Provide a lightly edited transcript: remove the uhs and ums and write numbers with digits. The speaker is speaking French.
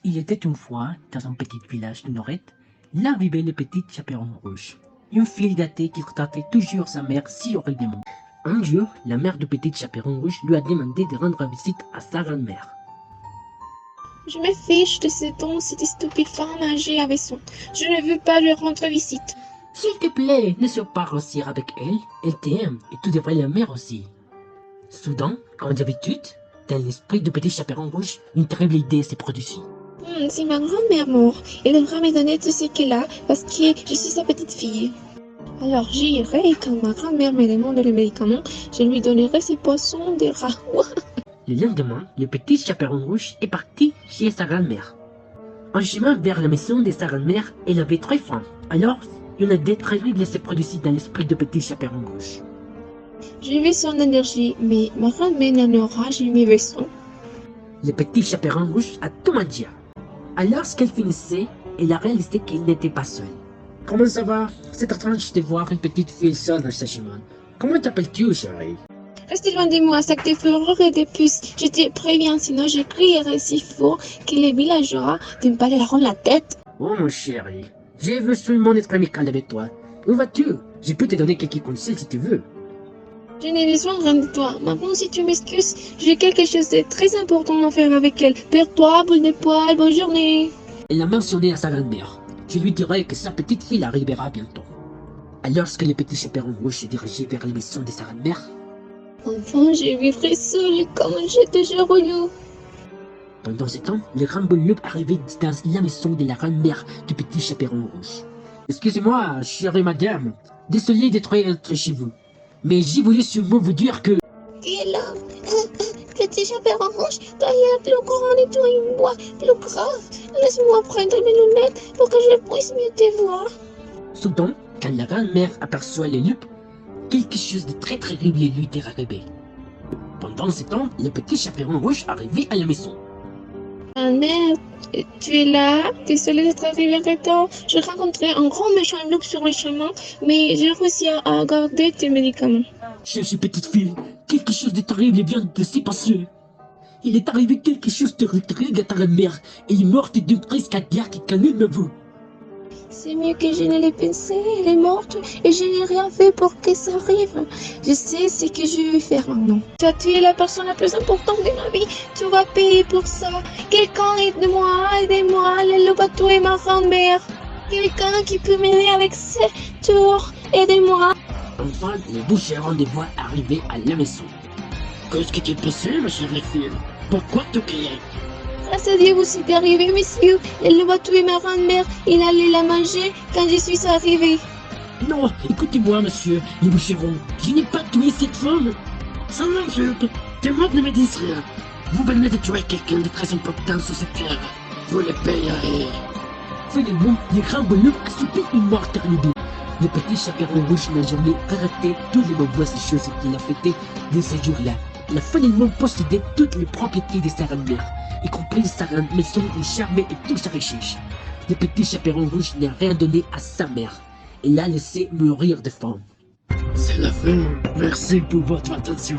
Il était une fois, dans un petit village du Nord, là vivait le petit chaperon rouge, une fille gâtée qui traitait toujours sa mère si horriblement. Un jour, la mère du petit chaperon rouge lui a demandé de rendre visite à sa grand-mère. Je me fiche de ce dont cette stupide femme âgée avait son. Je ne veux pas lui rendre visite. S'il te plaît, ne sois pas grossière avec elle, elle t'aime et tu devrais l'aimer aussi. Soudain, comme d'habitude, dans l'esprit du petit chaperon rouge, une terrible idée s'est produite. Si ma grand-mère meurt, elle devra me donner tout ce qu'elle a parce que je suis sa petite fille. Alors j'irai et quand ma grand-mère me demande le médicament, je lui donnerai ses poissons de rat. Le lendemain, le petit chaperon rouge est parti chez sa grand-mère. En chemin vers la maison de sa grand-mère, elle avait très faim. Alors, une idée terrible s'est produite dans l'esprit du petit chaperon rouge. J'ai vu son énergie, mais ma grand-mère n'en aura jamais besoin. Le petit chaperon rouge a tout mangé. Alors qu'elle finissait, elle a réalisé qu'il n'était pas seul. Comment ça va? C'est étrange de voir une petite fille seule dans ce chemin. Comment t'appelles-tu, chérie? Restez loin de moi, sac de fureur et de puces. Je te préviens, sinon je crierai si fort que les villageois ne me balayeront la tête. Oh mon chéri, j'ai vu seulement être amical avec toi. Où vas-tu? Je peux te donner quelques conseils si tu veux. Je n'ai besoin de rien de toi. Maintenant, si tu m'excuses, j'ai quelque chose de très important à faire avec elle. Perds-toi, boule de poil, bonne journée. Elle a mentionné à sa grand-mère. Je lui dirai que sa petite fille arrivera bientôt. Alors que le petit chaperon rouge s'est dirigé vers la maison de sa grand-mère, Enfin, je vivrai seule comme j'ai toujours voulu. pendant ce temps, le grand loup arrivait dans la maison de la grand-mère du petit chaperon rouge. Excusez-moi, chère madame, désolé d'être entré chez vous, mais j'ai voulu seulement vous dire que... Qui est là? Petit chaperon rouge, d'ailleurs plus grand et toi et moi, plus grave. Laisse-moi prendre mes lunettes pour que je puisse mieux te voir. Soudain, quand la grand-mère aperçoit le loup, quelque chose de très terrible lui était arrivé. Pendant ce temps, le petit chaperon rouge arrivait à la maison. Mère, tu es là? Désolée d'être arrivée en retard. J'ai rencontré un grand méchant loup sur le chemin, mais j'ai réussi à garder tes médicaments. Chère petite fille, quelque chose de terrible vient de se passer. Il est arrivé quelque chose de terrible à ta grand-mère. Elle est morte d'une crise cardiaque calmez-vous. C'est mieux que je ne l'ai pensé, elle est morte et je n'ai rien fait pour que ça arrive. Je sais ce que je vais faire maintenant. Tu as tué la personne la plus importante de ma vie, tu vas payer pour ça. Quelqu'un aide-moi, aidez-moi, le loup a tué ma grand-mère. Quelqu'un qui peut m'aider avec ce tour, aidez-moi. Enfin, les boucherons des voix arrivaient à la maison. Qu'est-ce qui t'est passé, ma chère fille? Pourquoi te crier? Grâce à Dieu, vous êtes arrivé, monsieur. Elle va tuer ma grand-mère. Il allait la manger quand je suis arrivé. Non, écoutez-moi, monsieur, les boucherons. Je n'ai pas tué cette femme. Ça m'insulte. Tes mots ne me disent rien. Vous venez de tuer quelqu'un de très important sur cette terre. Vous le payerez. Finalement, le grand loup a subi une mort terrible. Le petit chaperon rouge n'a jamais arrêté toutes les mauvaises choses qu'il a faites de ce jour-là. Il a finalement possédé toutes les propriétés de sa grand-mère, y compris sa grande maison où charmait et toute sa richesse. Le petit chaperon rouge n'a rien donné à sa mère. Il l'a laissé mourir de faim. C'est la fin. Merci pour votre attention.